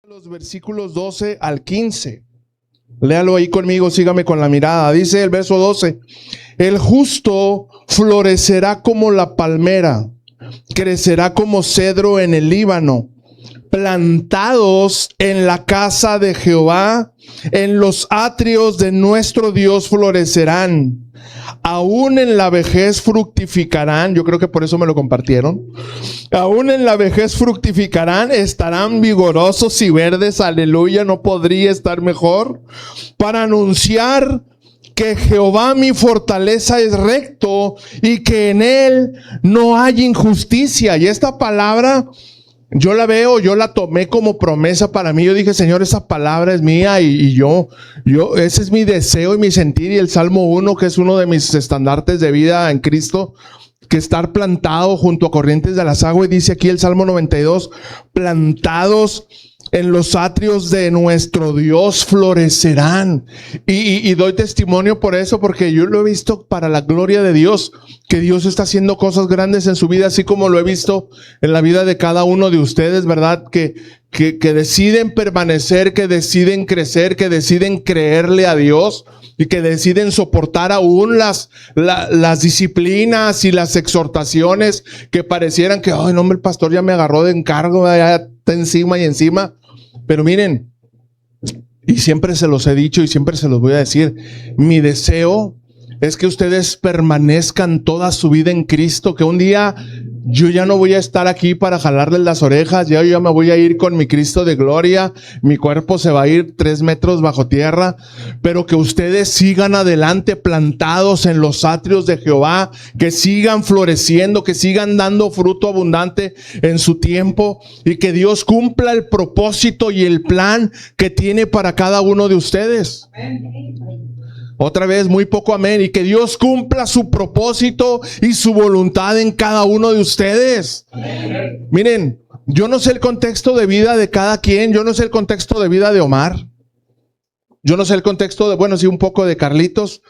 Los versículos 12 al 15. Léalo ahí conmigo, sígame con la mirada. Dice el verso 12: el justo florecerá como la palmera, crecerá como cedro en el Líbano. Plantados en la casa de Jehová, en los atrios de nuestro Dios florecerán. Aún en la vejez fructificarán. Yo creo que por eso me lo compartieron. Aún en la vejez fructificarán, estarán vigorosos y verdes. Aleluya, no podría estar mejor. Para anunciar que Jehová mi fortaleza es recto y que en él no hay injusticia. Y esta palabra yo la veo, yo la tomé como promesa para mí. Yo dije, Señor, esa palabra es mía y yo, ese es mi deseo y mi sentir. Y el Salmo 1, que es uno de mis estandartes de vida en Cristo, que estar plantado junto a corrientes de las aguas. Y dice aquí el Salmo 92, plantados en los atrios de nuestro Dios florecerán. Y doy testimonio por eso, porque yo lo he visto para la gloria de Dios, que Dios está haciendo cosas grandes en su vida, así como lo he visto en la vida de cada uno de ustedes, ¿verdad? Que deciden permanecer, que deciden crecer, que deciden creerle a Dios y que deciden soportar aún las disciplinas y las exhortaciones que parecieran que, ay, no, el pastor ya me agarró de encargo, ya está encima y encima. Pero miren, y siempre se los he dicho y siempre se los voy a decir, mi deseo es que ustedes permanezcan toda su vida en Cristo, que un día yo ya no voy a estar aquí para jalarles las orejas, yo ya me voy a ir con mi Cristo de gloria, mi cuerpo se va a ir 3 metros bajo tierra, pero que ustedes sigan adelante plantados en los atrios de Jehová, que sigan floreciendo, que sigan dando fruto abundante en su tiempo y que Dios cumpla el propósito y el plan que tiene para cada uno de ustedes. Otra vez, muy poco amén. Y que Dios cumpla su propósito y su voluntad en cada uno de ustedes. Amén. Miren, yo no sé el contexto de vida de cada quien. Yo no sé el contexto de vida de Omar. Yo no sé el contexto de, bueno, sí, un poco de Carlitos.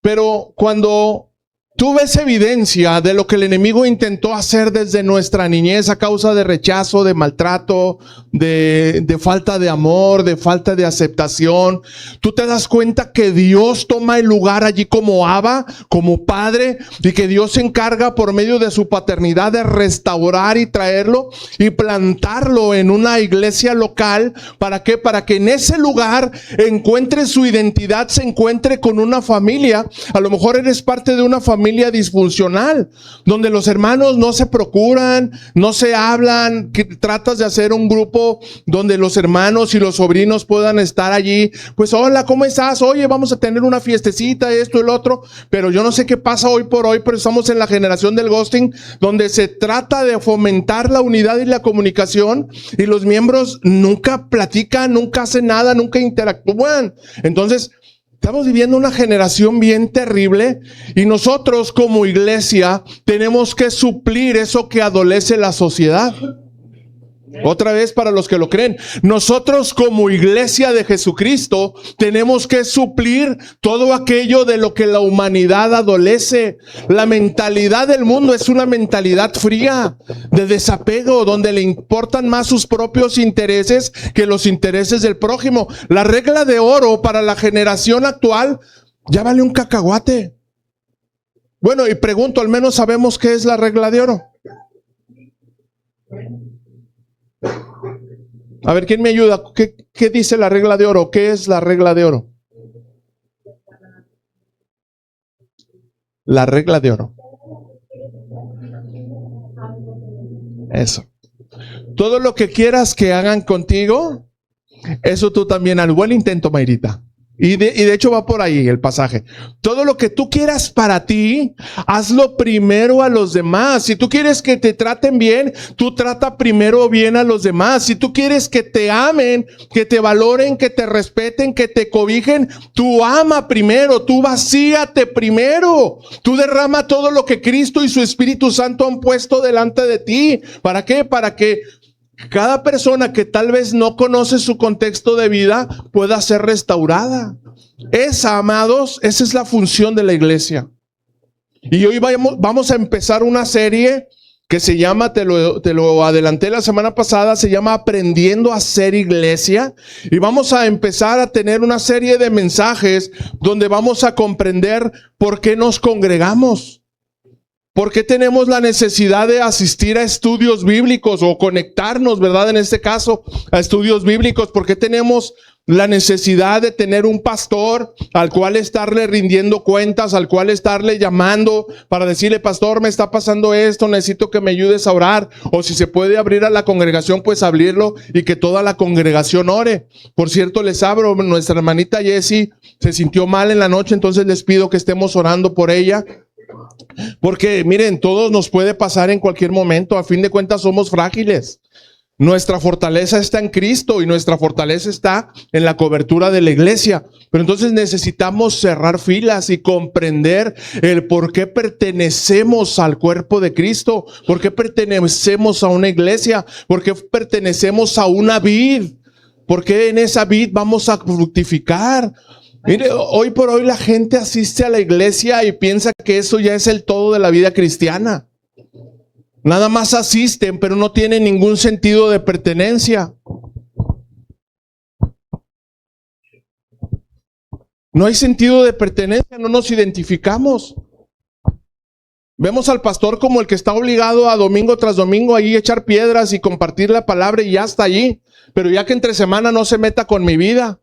Pero cuando tú ves evidencia de lo que el enemigo intentó hacer desde nuestra niñez a causa de rechazo, de maltrato, de falta de amor, de falta de aceptación, tú te das cuenta que Dios toma el lugar allí como Abba, como Padre, y que Dios se encarga por medio de su paternidad de restaurar y traerlo y plantarlo en una iglesia local. ¿Para qué? Para que en ese lugar encuentre su identidad, se encuentre con una familia. A lo mejor eres parte de una familia disfuncional, donde los hermanos no se procuran, no se hablan, que tratas de hacer un grupo donde los hermanos y los sobrinos puedan estar allí, pues hola, ¿cómo estás? Oye, vamos a tener una fiestecita, esto y el otro, pero yo no sé qué pasa hoy por hoy, pero estamos en la generación del ghosting, donde se trata de fomentar la unidad y la comunicación, y los miembros nunca platican, nunca hacen nada, nunca interactúan. Entonces, estamos viviendo una generación bien terrible y nosotros como iglesia tenemos que suplir eso que adolece la sociedad. Otra vez para los que lo creen, nosotros como iglesia de Jesucristo tenemos que suplir todo aquello de lo que la humanidad adolece. La mentalidad del mundo es una mentalidad fría, de desapego, donde le importan más sus propios intereses que los intereses del prójimo. La regla de oro para la generación actual ya vale un cacahuate. Bueno, y pregunto, al menos sabemos qué es la regla de oro. A ver, ¿quién me ayuda? ¿Qué dice la regla de oro? ¿Qué es la regla de oro? La regla de oro. Eso. Todo lo que quieras que hagan contigo, eso tú también. Al buen intento, Mayrita. Y de hecho va por ahí el pasaje. Todo lo que tú quieras para ti, hazlo primero a los demás. Si tú quieres que te traten bien, tú trata primero bien a los demás. Si tú quieres que te amen, que te valoren, que te respeten, que te cobijen, tú ama primero, tú vacíate primero. Tú derrama todo lo que Cristo y su Espíritu Santo han puesto delante de ti. ¿Para qué? Para que cada persona que tal vez no conoce su contexto de vida pueda ser restaurada. Esa, amados, esa es la función de la iglesia. Y hoy vamos a empezar una serie que se llama, te lo adelanté la semana pasada, se llama Aprendiendo a Ser Iglesia. Y vamos a empezar a tener una serie de mensajes donde vamos a comprender por qué nos congregamos. ¿Por qué tenemos la necesidad de asistir a estudios bíblicos o conectarnos, verdad, en este caso, a estudios bíblicos? ¿Por qué tenemos la necesidad de tener un pastor al cual estarle rindiendo cuentas, al cual estarle llamando para decirle, pastor, me está pasando esto, necesito que me ayudes a orar? O si se puede abrir a la congregación, pues abrirlo y que toda la congregación ore. Por cierto, les abro, nuestra hermanita Jessie se sintió mal en la noche, entonces les pido que estemos orando por ella. Porque miren, todo nos puede pasar en cualquier momento. A fin de cuentas somos frágiles. Nuestra fortaleza está en Cristo y nuestra fortaleza está en la cobertura de la iglesia. Pero entonces necesitamos cerrar filas y comprender el por qué pertenecemos al cuerpo de Cristo, por qué pertenecemos a una iglesia, por qué pertenecemos a una vid, por qué en esa vid vamos a fructificar. Mire, hoy por hoy la gente asiste a la iglesia y piensa que eso ya es el todo de la vida cristiana. Nada más asisten, pero no tienen ningún sentido de pertenencia. No hay sentido de pertenencia, no nos identificamos. Vemos al pastor como el que está obligado a domingo tras domingo ahí echar piedras y compartir la palabra y ya está allí. Pero ya que entre semana no se meta con mi vida.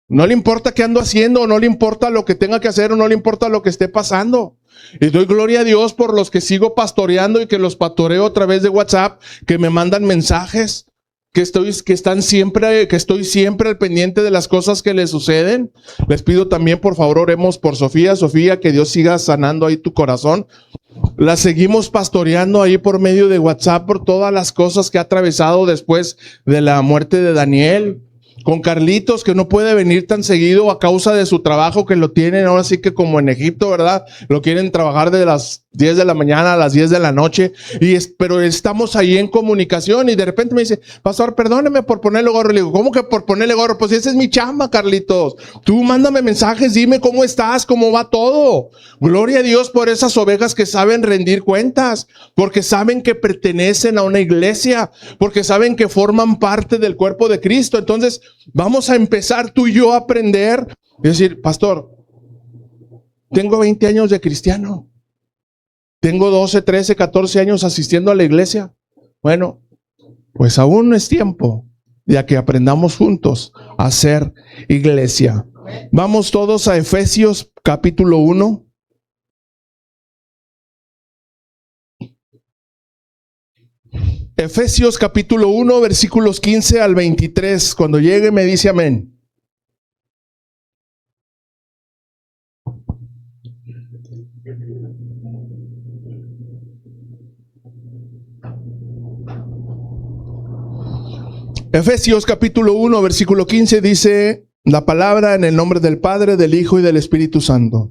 No le importa qué ando haciendo, o no le importa lo que tenga que hacer, o no le importa lo que esté pasando. Y doy gloria a Dios por los que sigo pastoreando y que los pastoreo a través de WhatsApp, que me mandan mensajes, que estoy siempre al pendiente de las cosas que les suceden. Les pido también, por favor, oremos por Sofía. Sofía, que Dios siga sanando ahí tu corazón. La seguimos pastoreando ahí por medio de WhatsApp por todas las cosas que ha atravesado después de la muerte de Daniel. Con Carlitos, que no puede venir tan seguido a causa de su trabajo, que lo tienen ahora sí que como en Egipto, ¿verdad? Lo quieren trabajar de las 10 de la mañana a las 10 de la noche. Pero estamos ahí en comunicación y de repente me dice, pastor, perdóneme por ponerle gorro. Le digo, ¿cómo que por ponerle gorro? Pues esa es mi chamba, Carlitos. Tú mándame mensajes, dime cómo estás, cómo va todo. Gloria a Dios por esas ovejas que saben rendir cuentas, porque saben que pertenecen a una iglesia, porque saben que forman parte del cuerpo de Cristo. Entonces, vamos a empezar tú y yo a aprender y decir, pastor, tengo 20 años de cristiano. Tengo 12, 13, 14 años asistiendo a la iglesia. Bueno, pues aún no es tiempo de que aprendamos juntos a ser iglesia. Vamos todos a Efesios capítulo 1. Efesios capítulo 1, versículos 15 al 23. Cuando llegue me dice amén. Efesios capítulo 1, versículo 15 dice la palabra en el nombre del Padre, del Hijo y del Espíritu Santo.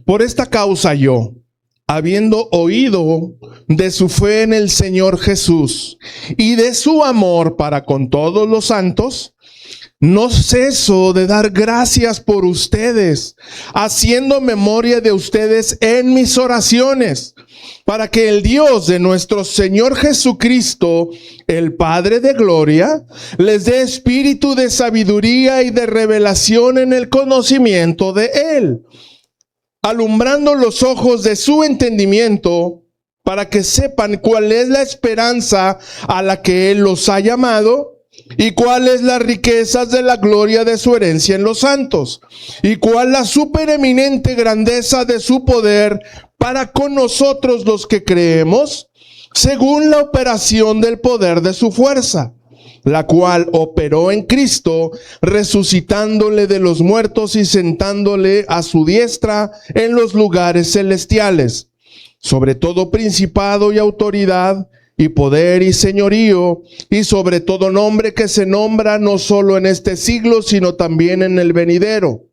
Por esta causa yo, habiendo oído de su fe en el Señor Jesús y de su amor para con todos los santos, no ceso de dar gracias por ustedes, haciendo memoria de ustedes en mis oraciones, para que el Dios de nuestro Señor Jesucristo, el Padre de gloria, les dé espíritu de sabiduría y de revelación en el conocimiento de Él, alumbrando los ojos de su entendimiento, para que sepan cuál es la esperanza a la que Él los ha llamado, y cuáles las riquezas de la gloria de su herencia en los santos, y cuál la supereminente grandeza de su poder para con nosotros los que creemos, según la operación del poder de su fuerza, la cual operó en Cristo, resucitándole de los muertos y sentándole a su diestra en los lugares celestiales, sobre todo principado y autoridad, y poder y señorío, y sobre todo nombre que se nombra no solo en este siglo, sino también en el venidero.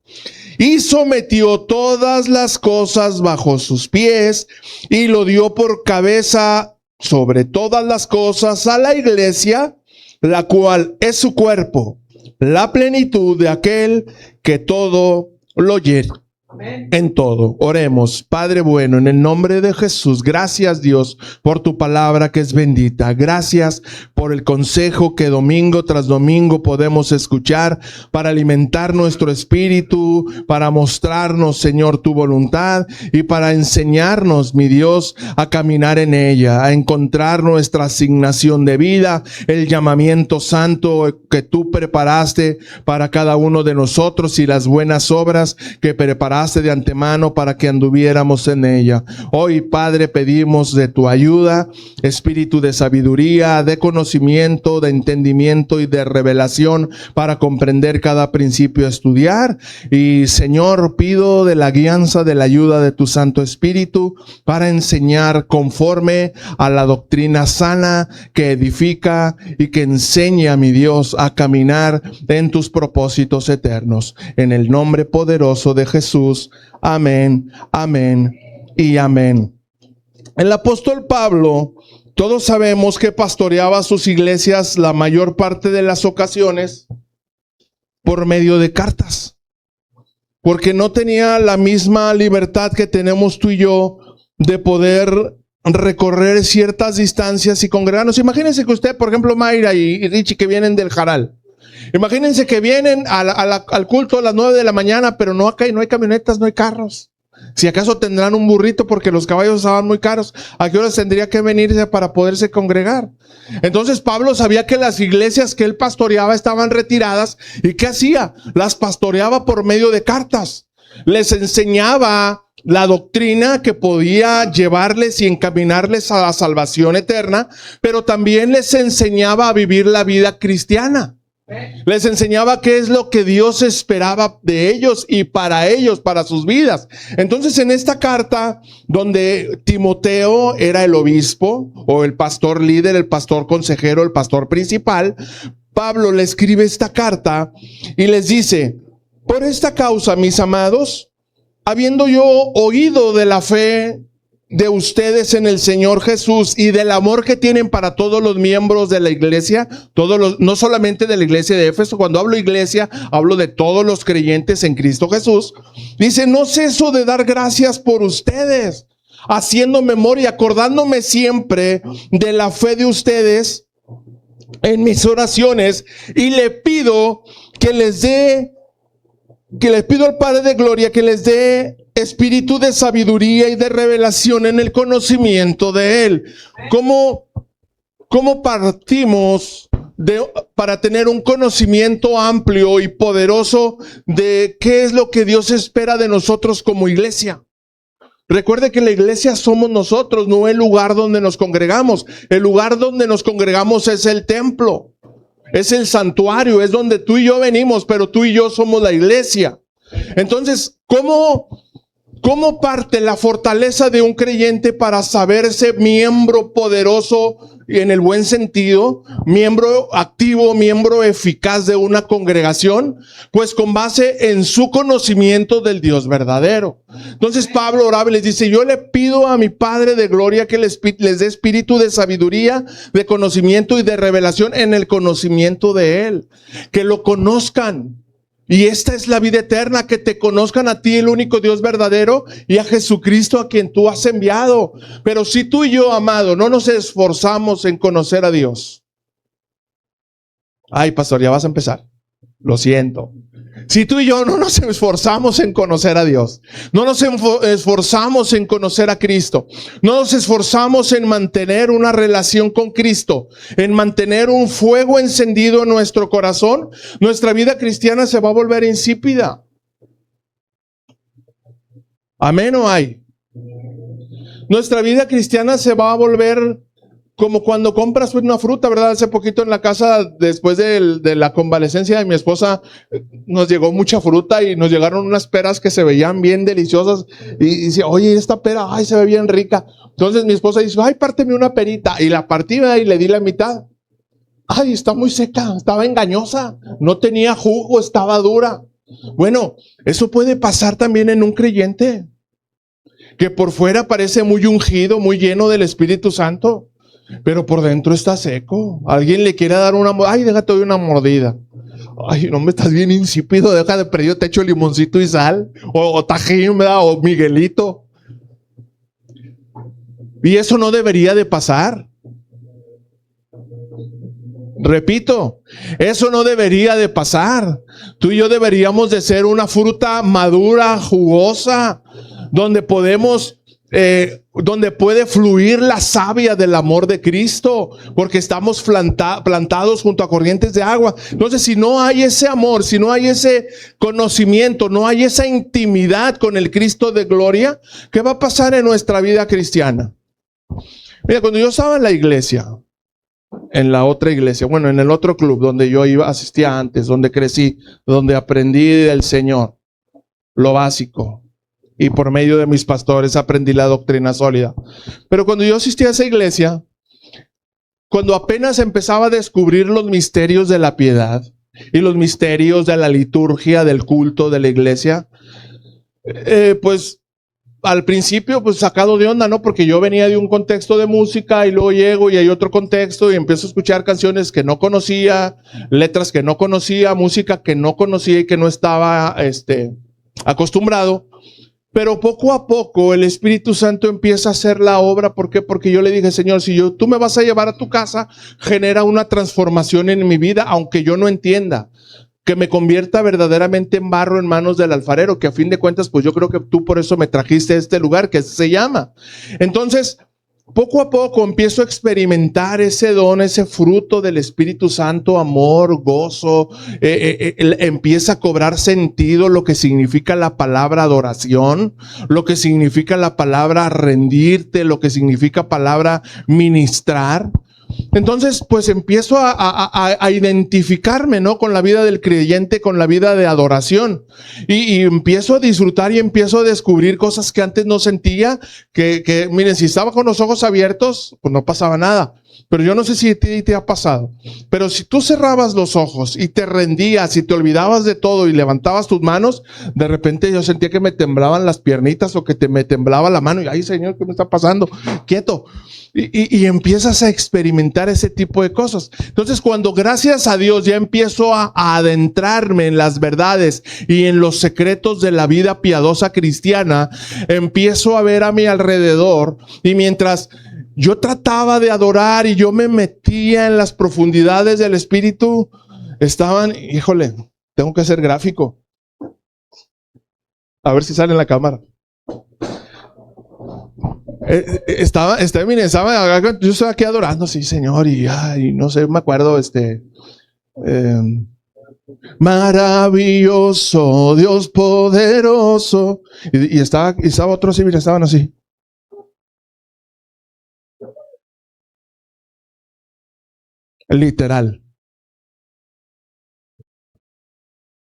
Y sometió todas las cosas bajo sus pies, y lo dio por cabeza sobre todas las cosas a la iglesia, la cual es su cuerpo, la plenitud de aquel que todo lo llena. en todo. Oremos. Padre bueno, en el nombre de Jesús, gracias Dios por tu palabra que es bendita. Gracias por el consejo que domingo tras domingo podemos escuchar para alimentar nuestro espíritu, para mostrarnos, Señor, tu voluntad y para enseñarnos, mi Dios, a caminar en ella, a encontrar nuestra asignación de vida, el llamamiento santo que tú preparaste para cada uno de nosotros y las buenas obras que preparaste de antemano para que anduviéramos en ella. Hoy, Padre, pedimos de tu ayuda, espíritu de sabiduría, de conocimiento, de entendimiento y de revelación para comprender cada principio a estudiar. Y, Señor, pido de la guianza, de la ayuda de tu Santo Espíritu para enseñar conforme a la doctrina sana que edifica y que enseña, mi Dios, a caminar en tus propósitos eternos. En el nombre poderoso de Jesús. Amén, amén y amén. El apóstol Pablo, todos sabemos que pastoreaba sus iglesias la mayor parte de las ocasiones por medio de cartas, porque no tenía la misma libertad que tenemos tú y yo de poder recorrer ciertas distancias y congregarnos. Imagínense que usted, por ejemplo, Mayra y Richie, que vienen del Jaral. Imagínense que vienen al culto a las 9 de la mañana, pero no hay camionetas, no hay carros. Si acaso tendrán un burrito porque los caballos estaban muy caros. ¿A qué horas tendría que venirse para poderse congregar? Entonces Pablo sabía que las iglesias que él pastoreaba estaban retiradas. ¿Y qué hacía? Las pastoreaba por medio de cartas. Les enseñaba la doctrina que podía llevarles y encaminarles a la salvación eterna, pero también les enseñaba a vivir la vida cristiana. Les enseñaba qué es lo que Dios esperaba de ellos y para ellos, para sus vidas. Entonces, en esta carta, donde Timoteo era el obispo o el pastor líder, el pastor consejero, el pastor principal, Pablo le escribe esta carta y les dice: por esta causa, mis amados, habiendo yo oído de la fe de ustedes en el Señor Jesús y del amor que tienen para todos los miembros de la iglesia, no solamente de la iglesia de Éfeso. Cuando hablo iglesia, hablo de todos los creyentes en Cristo Jesús. Dice: no ceso de dar gracias por ustedes, haciendo memoria, acordándome siempre de la fe de ustedes en mis oraciones, y le pido al Padre de Gloria que les dé espíritu de sabiduría y de revelación en el conocimiento de Él. ¿Cómo partimos para tener un conocimiento amplio y poderoso de qué es lo que Dios espera de nosotros como iglesia? Recuerde que la iglesia somos nosotros, no el lugar donde nos congregamos. El lugar donde nos congregamos es el templo, es el santuario, es donde tú y yo venimos, pero tú y yo somos la iglesia. Entonces, ¿cómo parte la fortaleza de un creyente para saberse miembro poderoso en el buen sentido, miembro activo, miembro eficaz de una congregación? Pues con base en su conocimiento del Dios verdadero. Entonces Pablo oraba y les dice: yo le pido a mi Padre de Gloria que les dé espíritu de sabiduría, de conocimiento y de revelación en el conocimiento de Él. Que lo conozcan. Y esta es la vida eterna, que te conozcan a ti, el único Dios verdadero, y a Jesucristo a quien tú has enviado. Pero si tú y yo, amado, no nos esforzamos en conocer a Dios. Ay, pastor, ya vas a empezar. Lo siento. Si tú y yo no nos esforzamos en conocer a Dios, no nos esforzamos en conocer a Cristo, no nos esforzamos en mantener una relación con Cristo, en mantener un fuego encendido en nuestro corazón, nuestra vida cristiana se va a volver insípida. ¿Amén o hay? Nuestra vida cristiana se va a volver como cuando compras una fruta, ¿verdad? Hace poquito en la casa, después de la convalecencia de mi esposa, nos llegó mucha fruta y nos llegaron unas peras que se veían bien deliciosas. Y dice: oye, esta pera, ay, se ve bien rica. Entonces mi esposa dice: ay, párteme una perita. Y la partí y le di la mitad. Ay, está muy seca, estaba engañosa, no tenía jugo, estaba dura. Bueno, eso puede pasar también en un creyente, que por fuera parece muy ungido, muy lleno del Espíritu Santo, pero por dentro está seco. Alguien le quiere dar ay, déjate doy una mordida. Ay, no me estás bien insípido, deja de perder, te echo limoncito y sal, o tajín, ¿verdad? O Miguelito. Y eso no debería de pasar. Repito, eso no debería de pasar. Tú y yo deberíamos de ser una fruta madura, jugosa, donde podemos, donde puede fluir la savia del amor de Cristo, porque estamos plantados junto a corrientes de agua. Entonces, si no hay ese amor, si no hay ese conocimiento, no hay esa intimidad con el Cristo de gloria, ¿qué va a pasar en nuestra vida cristiana? Mira, cuando yo estaba en la iglesia, en la otra iglesia, bueno, en el otro club donde yo asistía antes, donde crecí, donde aprendí del Señor, lo básico, y por medio de mis pastores aprendí la doctrina sólida. Pero cuando yo asistía a esa iglesia, cuando apenas empezaba a descubrir los misterios de la piedad y los misterios de la liturgia, del culto de la iglesia, pues al principio, pues sacado de onda, ¿no? Porque yo venía de un contexto de música y luego llego y hay otro contexto y empiezo a escuchar canciones que no conocía, letras que no conocía, música que no conocía y que no estaba acostumbrado. Pero poco a poco el Espíritu Santo empieza a hacer la obra. ¿Por qué? Porque yo le dije, Señor, si tú me vas a llevar a tu casa, genera una transformación en mi vida, aunque yo no entienda. Que me convierta verdaderamente en barro en manos del alfarero, que a fin de cuentas, pues yo creo que tú por eso me trajiste a este lugar, que se llama. Entonces, poco a poco empiezo a experimentar ese don, ese fruto del Espíritu Santo, amor, gozo, empieza a cobrar sentido lo que significa la palabra adoración, lo que significa la palabra rendirte, lo que significa palabra ministrar. Entonces, pues empiezo a identificarme, ¿no? Con la vida del creyente, con la vida de adoración. Y empiezo a disfrutar y empiezo a descubrir cosas que antes no sentía, que miren, si estaba con los ojos abiertos, pues no pasaba nada. Pero yo no sé si a ti te ha pasado. Pero si tú cerrabas los ojos y te rendías y te olvidabas de todo y levantabas tus manos, de repente yo sentía que me temblaban las piernitas o que me temblaba la mano. Y ay, Señor, ¿qué me está pasando? Quieto. Y empiezas a experimentar ese tipo de cosas. Entonces, cuando gracias a Dios ya empiezo a adentrarme en las verdades y en los secretos de la vida piadosa cristiana, empiezo a ver a mi alrededor, y mientras yo trataba de adorar y yo me metía en las profundidades del Espíritu, estaban, híjole, tengo que ser gráfico. A ver si sale en la cámara. Yo estaba aquí adorando, sí, Señor, y no sé, me acuerdo, maravilloso, Dios poderoso, y estaba otro así, mira, estaban así. Literal.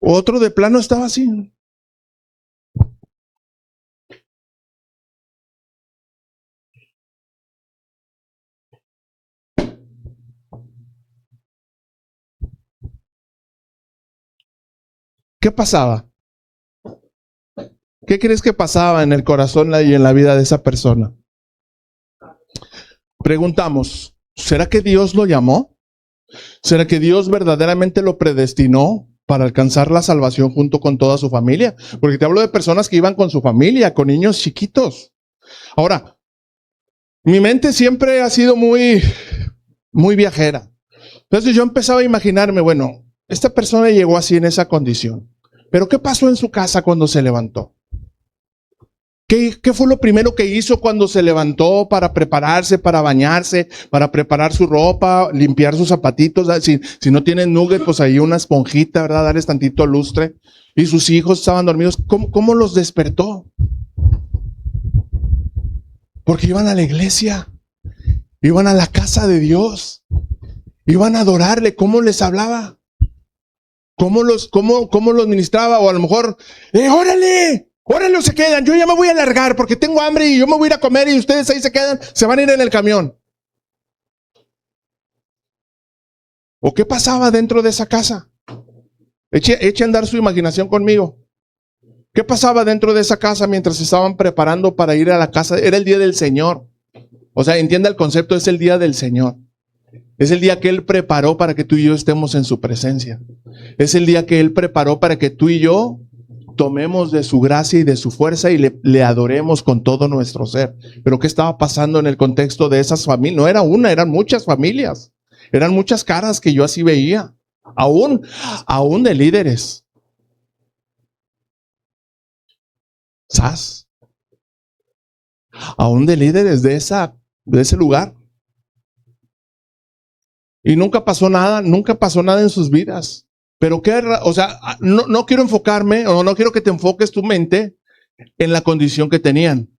Otro de plano estaba así. ¿Qué pasaba? ¿Qué crees que pasaba en el corazón y en la vida de esa persona? Preguntamos, ¿será que Dios lo llamó? ¿Será que Dios verdaderamente lo predestinó para alcanzar la salvación junto con toda su familia? Porque te hablo de personas que iban con su familia, con niños chiquitos. Ahora, mi mente siempre ha sido muy viajera. Entonces yo empezaba a imaginarme, bueno, esta persona llegó así en esa condición. Pero ¿qué pasó en su casa cuando se levantó? ¿Qué fue lo primero que hizo cuando se levantó para prepararse, para bañarse, para preparar su ropa, limpiar sus zapatitos? Si no tienen nugget, pues ahí una esponjita, ¿verdad? Darles tantito lustre. Y sus hijos estaban dormidos. ¿Cómo los despertó? Porque iban a la iglesia, iban a la casa de Dios, iban a adorarle. ¿Cómo les hablaba? ¿Cómo los ministraba? O a lo mejor, ¡órale! ¡Órale, se quedan! Yo ya me voy a largar porque tengo hambre y yo me voy a ir a comer y ustedes ahí se quedan, se van a ir en el camión. ¿O qué pasaba dentro de esa casa? Eche a andar su imaginación conmigo. ¿Qué pasaba dentro de esa casa mientras se estaban preparando para ir a la casa? Era el día del Señor. O sea, entienda el concepto, es el día del Señor. Es el día que Él preparó para que tú y yo estemos en su presencia. Es el día que Él preparó para que tú y yo tomemos de su gracia y de su fuerza y le adoremos con todo nuestro ser. Pero ¿qué estaba pasando en el contexto de esas familias? No era una, eran muchas familias. Eran muchas caras que yo así veía. Aún de líderes. ¿Sabes? Aún de líderes de ese lugar. Y nunca pasó nada en sus vidas. Pero no quiero enfocarme, o no quiero que te enfoques tu mente en la condición que tenían,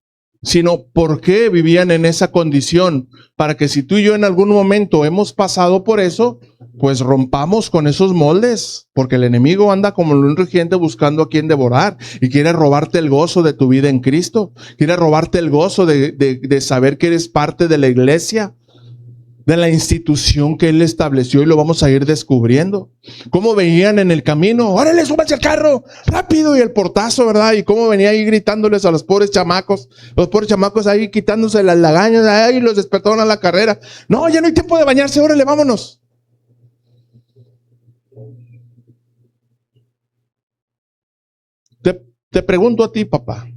sino por qué vivían en esa condición, para que si tú y yo en algún momento hemos pasado por eso, pues rompamos con esos moldes, porque el enemigo anda como un rugiente buscando a quien devorar, y quiere robarte el gozo de tu vida en Cristo, quiere robarte el gozo de saber que eres parte de la iglesia, de la institución que Él estableció, y lo vamos a ir descubriendo. Cómo venían en el camino, órale, súbanse al carro, rápido, y el portazo, ¿verdad? Y cómo venía ahí gritándoles a los pobres chamacos ahí quitándose las lagañas, ahí los despertaron a la carrera. No, ya no hay tiempo de bañarse, órale, vámonos. Te pregunto a ti, papá,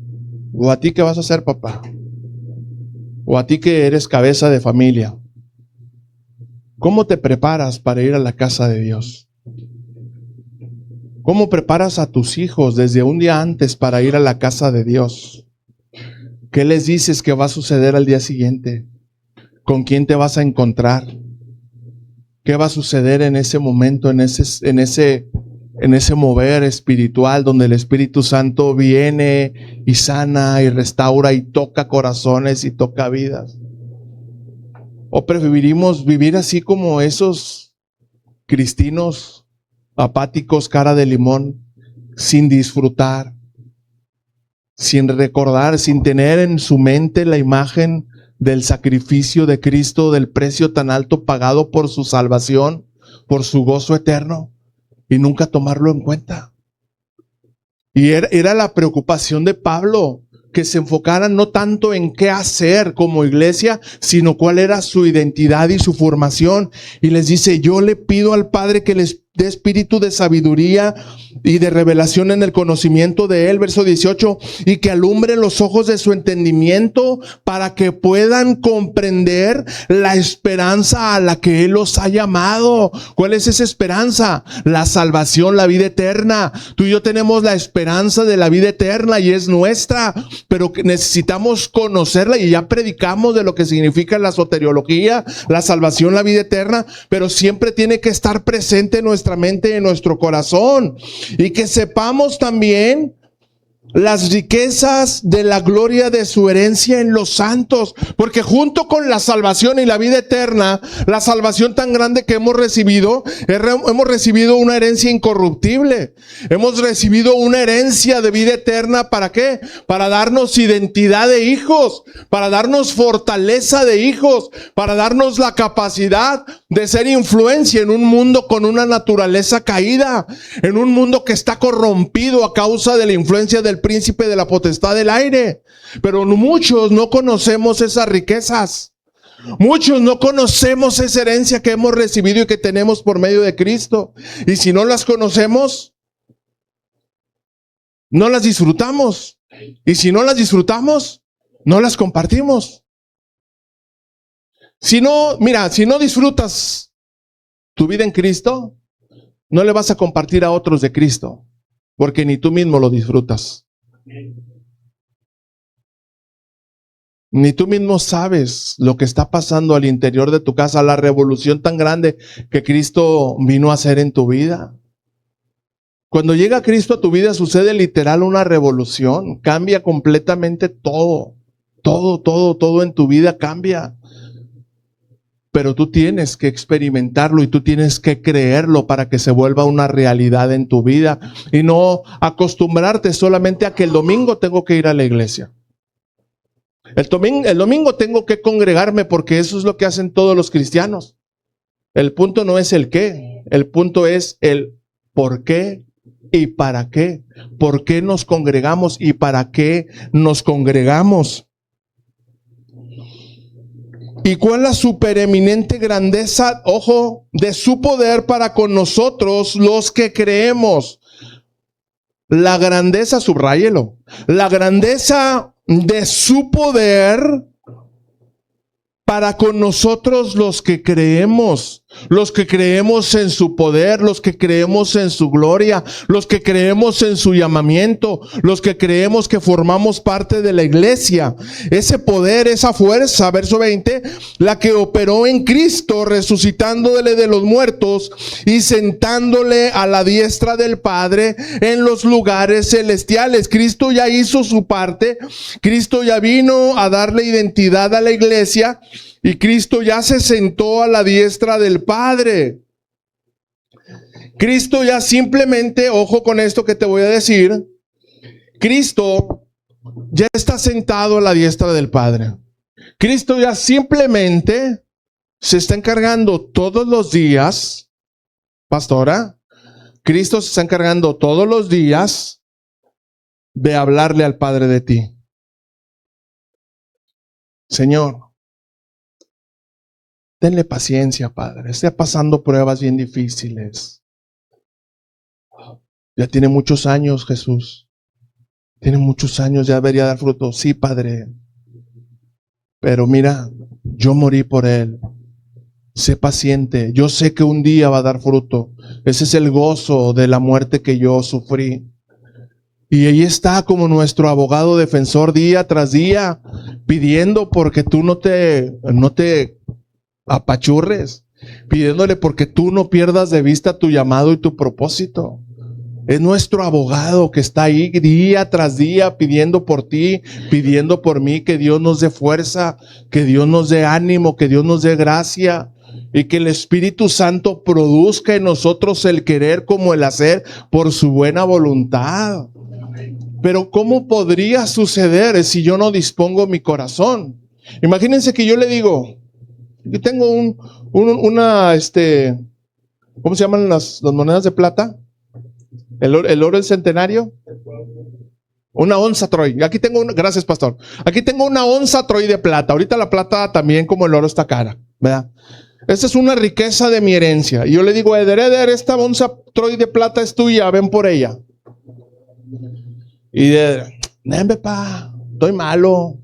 o a ti que vas a ser papá, o a ti que eres cabeza de familia, ¿cómo te preparas para ir a la casa de Dios? ¿Cómo preparas a tus hijos desde un día antes para ir a la casa de Dios? ¿Qué les dices que va a suceder al día siguiente? ¿Con quién te vas a encontrar? ¿Qué va a suceder en ese momento, en ese mover espiritual donde el Espíritu Santo viene y sana y restaura y toca corazones y toca vidas? ¿O preferimos vivir así como esos cristinos apáticos, cara de limón, sin disfrutar, sin recordar, sin tener en su mente la imagen del sacrificio de Cristo, del precio tan alto pagado por su salvación, por su gozo eterno, y nunca tomarlo en cuenta? Y era la preocupación de Pablo, que se enfocaran no tanto en qué hacer como iglesia, sino cuál era su identidad y su formación. Y les dice, yo le pido al Padre que les dé espíritu de sabiduría y de revelación en el conocimiento de Él, verso 18, y que alumbre los ojos de su entendimiento para que puedan comprender la esperanza a la que Él los ha llamado. ¿Cuál es esa esperanza? La salvación, la vida eterna. Tú y yo tenemos la esperanza de la vida eterna y es nuestra, pero necesitamos conocerla, y ya predicamos de lo que significa la soteriología, la salvación, la vida eterna, pero siempre tiene que estar presente en nuestra mente, en nuestro corazón. Y que sepamos también las riquezas de la gloria de su herencia en los santos, porque junto con la salvación y la vida eterna, la salvación tan grande que hemos recibido una herencia incorruptible, hemos recibido una herencia de vida eterna. ¿Para qué? Para darnos identidad de hijos, para darnos fortaleza de hijos, para darnos la capacidad de ser influencia en un mundo con una naturaleza caída, en un mundo que está corrompido a causa de la influencia del príncipe de la potestad del aire. Pero muchos no conocemos esas riquezas. Muchos no conocemos esa herencia que hemos recibido y que tenemos por medio de Cristo. Y si no las conocemos, no las disfrutamos. Y si no las disfrutamos, no las compartimos. Si no disfrutas tu vida en Cristo, no le vas a compartir a otros de Cristo, porque ni tú mismo lo disfrutas. Ni tú mismo sabes lo que está pasando al interior de tu casa, la revolución tan grande que Cristo vino a hacer en tu vida. Cuando llega Cristo a tu vida sucede literal una revolución, cambia completamente todo en tu vida cambia. Pero tú tienes que experimentarlo y tú tienes que creerlo para que se vuelva una realidad en tu vida, y no acostumbrarte solamente a que el domingo tengo que ir a la iglesia. El domingo tengo que congregarme porque eso es lo que hacen todos los cristianos. El punto no es el qué, el punto es el por qué y para qué. ¿Por qué nos congregamos y para qué nos congregamos? ¿Y cuál es la supereminente grandeza, ojo, de su poder para con nosotros los que creemos? La grandeza, subráyelo, la grandeza de su poder para con nosotros los que creemos en su poder, los que creemos en su gloria, los que creemos en su llamamiento, los que creemos que formamos parte de la iglesia. Ese poder, esa fuerza, verso 20, la que operó en Cristo, resucitándole de los muertos y sentándole a la diestra del Padre en los lugares celestiales. Cristo ya hizo su parte, Cristo ya vino a darle identidad a la iglesia. Y Cristo ya se sentó a la diestra del Padre. Cristo ya simplemente, ojo con esto que te voy a decir, Cristo ya está sentado a la diestra del Padre. Cristo ya simplemente se está encargando todos los días, pastora, Cristo se está encargando todos los días de hablarle al Padre de ti. Señor, denle paciencia, Padre. Está pasando pruebas bien difíciles. Ya tiene muchos años, Jesús. Tiene muchos años, ya debería dar fruto. Sí, Padre. Pero mira, yo morí por él. Sé paciente. Yo sé que un día va a dar fruto. Ese es el gozo de la muerte que yo sufrí. Y ahí está como nuestro abogado defensor día tras día, pidiendo porque tú no te apachurres, pidiéndole porque tú no pierdas de vista tu llamado y tu propósito. Es nuestro abogado que está ahí día tras día pidiendo por ti, pidiendo por mí, que Dios nos dé fuerza, que Dios nos dé ánimo, que Dios nos dé gracia y que el Espíritu Santo produzca en nosotros el querer como el hacer por su buena voluntad. Pero ¿cómo podría suceder si yo no dispongo mi corazón? Imagínense que yo le digo, yo tengo una, ¿cómo se llaman las monedas de plata? El oro del centenario. Una onza Troy. Aquí tengo una, gracias pastor. Aquí tengo una onza Troy de plata. Ahorita la plata también como el oro está cara, ¿verdad? Esta es una riqueza de mi herencia. Y yo le digo, Eder, esta onza Troy de plata es tuya, ven por ella. Y ven, pa, estoy malo,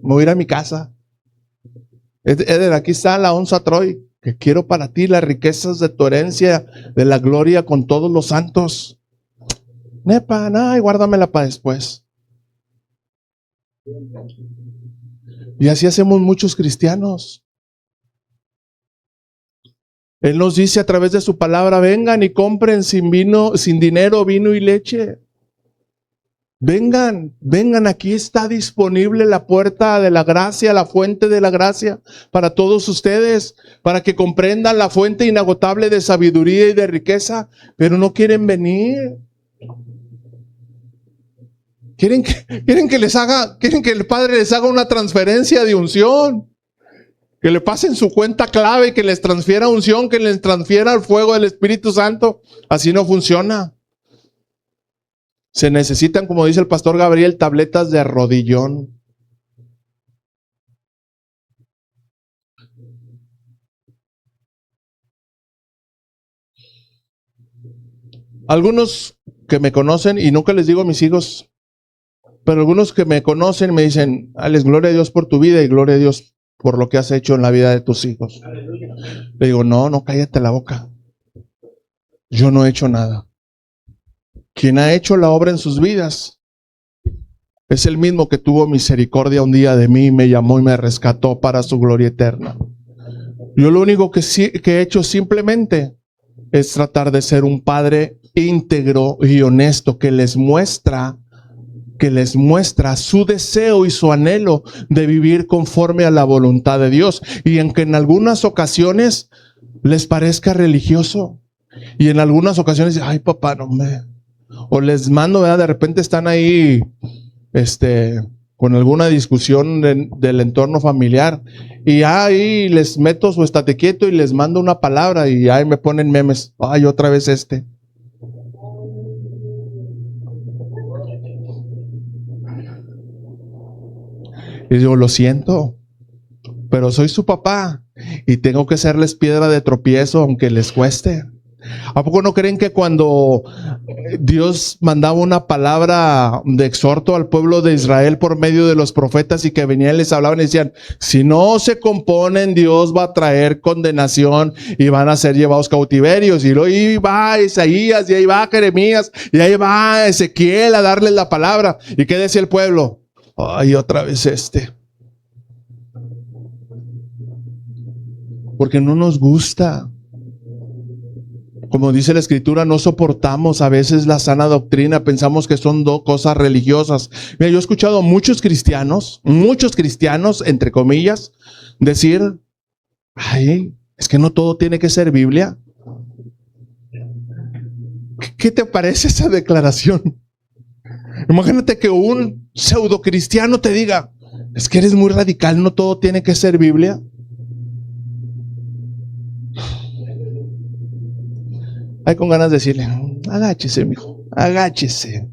me voy a ir a mi casa. Eder, aquí está la onza Troy, que quiero para ti las riquezas de tu herencia, de la gloria con todos los santos. Nepa, y guárdamela para después. Y así hacemos muchos cristianos. Él nos dice a través de su palabra, vengan y compren sin dinero, vino y leche. Vengan, aquí está disponible la puerta de la gracia, la fuente de la gracia para todos ustedes, para que comprendan la fuente inagotable de sabiduría y de riqueza, pero no quieren venir. Quieren que el Padre les haga una transferencia de unción, que le pasen su cuenta clave, que les transfiera unción, que les transfiera el fuego del Espíritu Santo. Así no funciona. Se necesitan, como dice el pastor Gabriel, tabletas de rodillón. Algunos que me conocen, y nunca les digo a mis hijos, pero algunos que me conocen me dicen, Alex, gloria a Dios por tu vida y gloria a Dios por lo que has hecho en la vida de tus hijos. Aleluya. Le digo, no, cállate la boca. Yo no he hecho nada. Quien ha hecho la obra en sus vidas es el mismo que tuvo misericordia un día de mí, me llamó y me rescató para su gloria eterna. Yo lo único que he hecho simplemente es tratar de ser un padre íntegro y honesto que les muestra su deseo y su anhelo de vivir conforme a la voluntad de Dios. Y aunque en algunas ocasiones les parezca religioso, y en algunas ocasiones, ay papá, no me... O les mando, ¿verdad? De repente están ahí, con alguna discusión del entorno familiar, y ahí les meto su estate quieto y les mando una palabra, y ahí me ponen memes, ay, otra vez Y digo, lo siento, pero soy su papá y tengo que serles piedra de tropiezo aunque les cueste. ¿A poco no creen que cuando Dios mandaba una palabra de exhorto al pueblo de Israel por medio de los profetas y que venían y les hablaban y decían, si no se componen, Dios va a traer condenación y van a ser llevados cautiverios? Y luego ahí va Isaías y ahí va Jeremías y ahí va Ezequiel a darles la palabra. ¿Y qué decía el pueblo? Ay, otra vez porque no nos gusta. Como dice la Escritura, no soportamos a veces la sana doctrina, pensamos que son cosas religiosas. Mira, yo he escuchado a muchos cristianos, entre comillas, decir, ay, es que no todo tiene que ser Biblia. ¿Qué te parece esa declaración? Imagínate que un pseudo cristiano te diga, es que eres muy radical, no todo tiene que ser Biblia. Hay con ganas de decirle, agáchese, mijo, agáchese.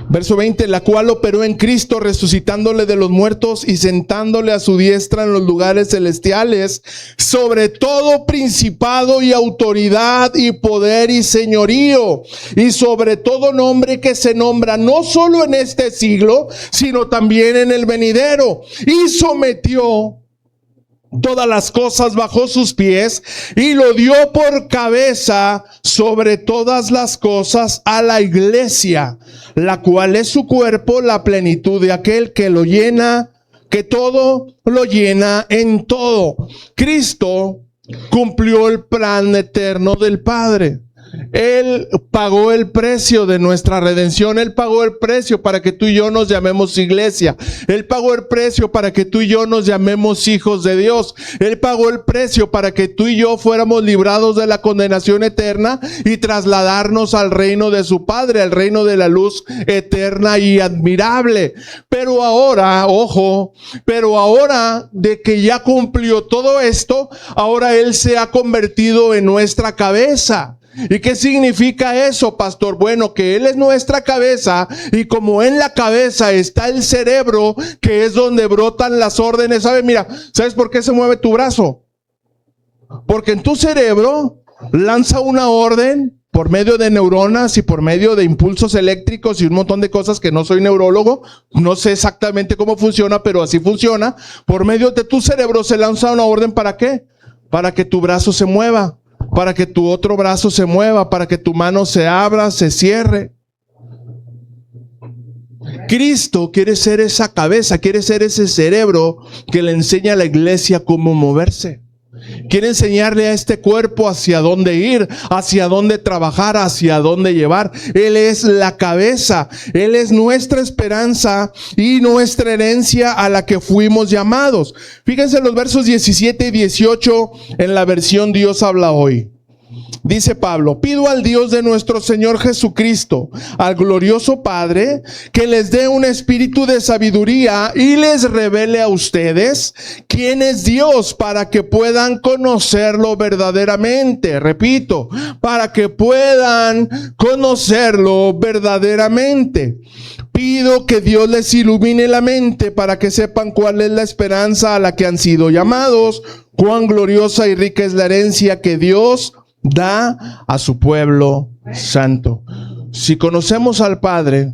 Verso 20, la cual operó en Cristo, resucitándole de los muertos y sentándole a su diestra en los lugares celestiales, sobre todo principado y autoridad y poder y señorío, y sobre todo nombre que se nombra no solo en este siglo, sino también en el venidero, y sometió todas las cosas bajo sus pies y lo dio por cabeza sobre todas las cosas a la iglesia, la cual es su cuerpo, la plenitud de aquel que lo llena, que todo lo llena en todo. Cristo cumplió el plan eterno del Padre. Él pagó el precio de nuestra redención. Él pagó el precio para que tú y yo nos llamemos iglesia. Él pagó el precio para que tú y yo nos llamemos hijos de Dios. Él pagó el precio para que tú y yo fuéramos librados de la condenación eterna y trasladarnos al reino de su Padre, al reino de la luz eterna y admirable. Pero ahora, ojo, de que ya cumplió todo esto, ahora Él se ha convertido en nuestra cabeza. ¿Y qué significa eso, pastor? Bueno, que Él es nuestra cabeza y como en la cabeza está el cerebro, que es donde brotan las órdenes. ¿Sabes? Mira, ¿sabes por qué se mueve tu brazo? Porque en tu cerebro lanza una orden por medio de neuronas y por medio de impulsos eléctricos y un montón de cosas que no soy neurólogo, no sé exactamente cómo funciona, pero así funciona. Por medio de tu cerebro se lanza una orden, ¿para qué? Para que tu brazo se mueva, para que tu otro brazo se mueva, para que tu mano se abra, se cierre. Cristo quiere ser esa cabeza, quiere ser ese cerebro que le enseña a la iglesia cómo moverse. Quiere enseñarle a este cuerpo hacia dónde ir, hacia dónde trabajar, hacia dónde llevar. Él es la cabeza, Él es nuestra esperanza y nuestra herencia a la que fuimos llamados. Fíjense los versos 17 y 18 en la versión Dios habla hoy. Dice Pablo, pido al Dios de nuestro Señor Jesucristo, al glorioso Padre, que les dé un espíritu de sabiduría y les revele a ustedes quién es Dios, para que puedan conocerlo verdaderamente. Repito, para que puedan conocerlo verdaderamente. Pido que Dios les ilumine la mente para que sepan cuál es la esperanza a la que han sido llamados, cuán gloriosa y rica es la herencia que Dios da a su pueblo santo. Si conocemos al Padre,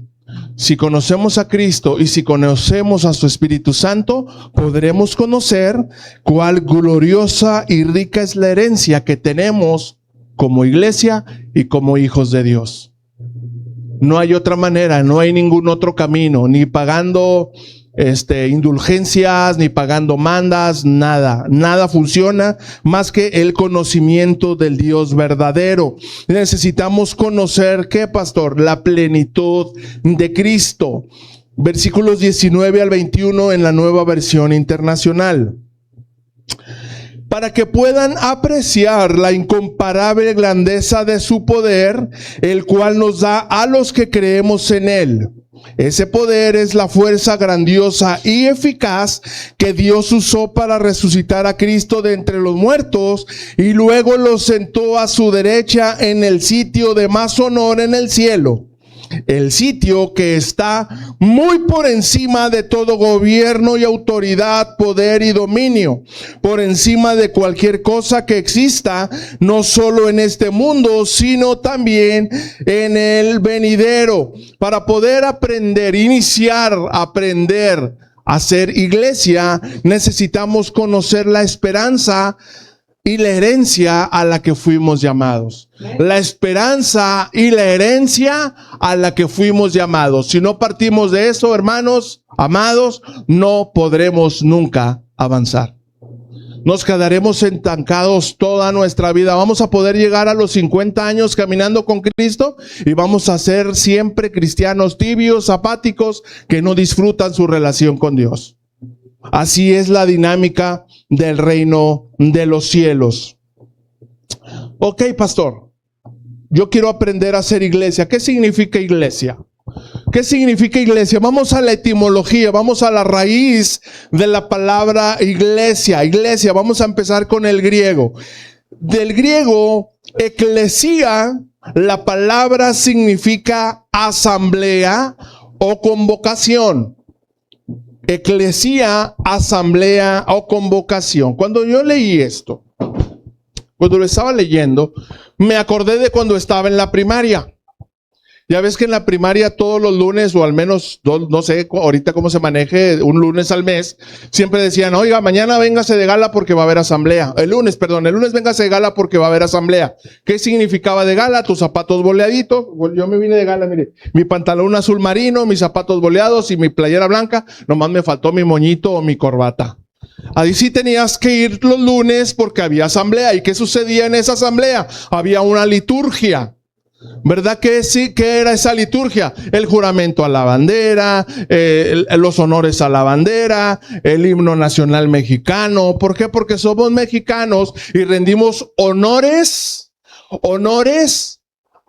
si conocemos a Cristo y si conocemos a su Espíritu Santo, podremos conocer cuál gloriosa y rica es la herencia que tenemos como iglesia y como hijos de Dios. No hay otra manera, no hay ningún otro camino, ni pagando indulgencias, ni pagando mandas, nada funciona más que el conocimiento del Dios verdadero. Necesitamos conocer, ¿qué, pastor? La plenitud de Cristo. Versículos 19 al 21 en la Nueva Versión Internacional. Para que puedan apreciar la incomparable grandeza de su poder, el cual nos da a los que creemos en Él. Ese poder es la fuerza grandiosa y eficaz que Dios usó para resucitar a Cristo de entre los muertos y luego lo sentó a su derecha en el sitio de más honor en el cielo. el sitio que está muy por encima de todo gobierno y autoridad, poder y dominio, por encima de cualquier cosa que exista, no solo en este mundo, sino también en el venidero. Para poder iniciar a aprender a ser iglesia, necesitamos conocer la esperanza y la herencia a la que fuimos llamados. La esperanza y la herencia a la que fuimos llamados. Si no partimos de eso, hermanos, amados, no podremos nunca avanzar. Nos quedaremos estancados toda nuestra vida. Vamos a poder llegar a los 50 años caminando con Cristo y vamos a ser siempre cristianos tibios, apáticos, que no disfrutan su relación con Dios. Así es la dinámica del reino de los cielos. Ok, pastor, yo quiero aprender a ser iglesia. ¿Qué significa iglesia? ¿Qué significa iglesia? Vamos a la etimología, vamos a la raíz de la palabra iglesia. Iglesia, vamos a empezar con el griego. Del griego, eclesia, la palabra significa asamblea o convocación. Eclesia, asamblea o convocación. Cuando yo leí esto, cuando lo estaba leyendo, me acordé de cuando estaba en la primaria. Ya ves que en la primaria todos los lunes, o al menos, no sé ahorita cómo se maneje, un lunes al mes, siempre decían, oiga, mañana véngase de gala porque va a haber asamblea. El lunes véngase de gala porque va a haber asamblea. ¿Qué significaba de gala? Tus zapatos boleaditos. Yo me vine de gala, mire, mi pantalón azul marino, mis zapatos boleados y mi playera blanca. Nomás me faltó mi moñito o mi corbata. Ahí sí tenías que ir los lunes porque había asamblea. ¿Y qué sucedía en esa asamblea? Había una liturgia. ¿Verdad que sí? ¿Qué era esa liturgia? El juramento a la bandera, los honores a la bandera, el himno nacional mexicano. ¿Por qué? Porque somos mexicanos y rendimos honores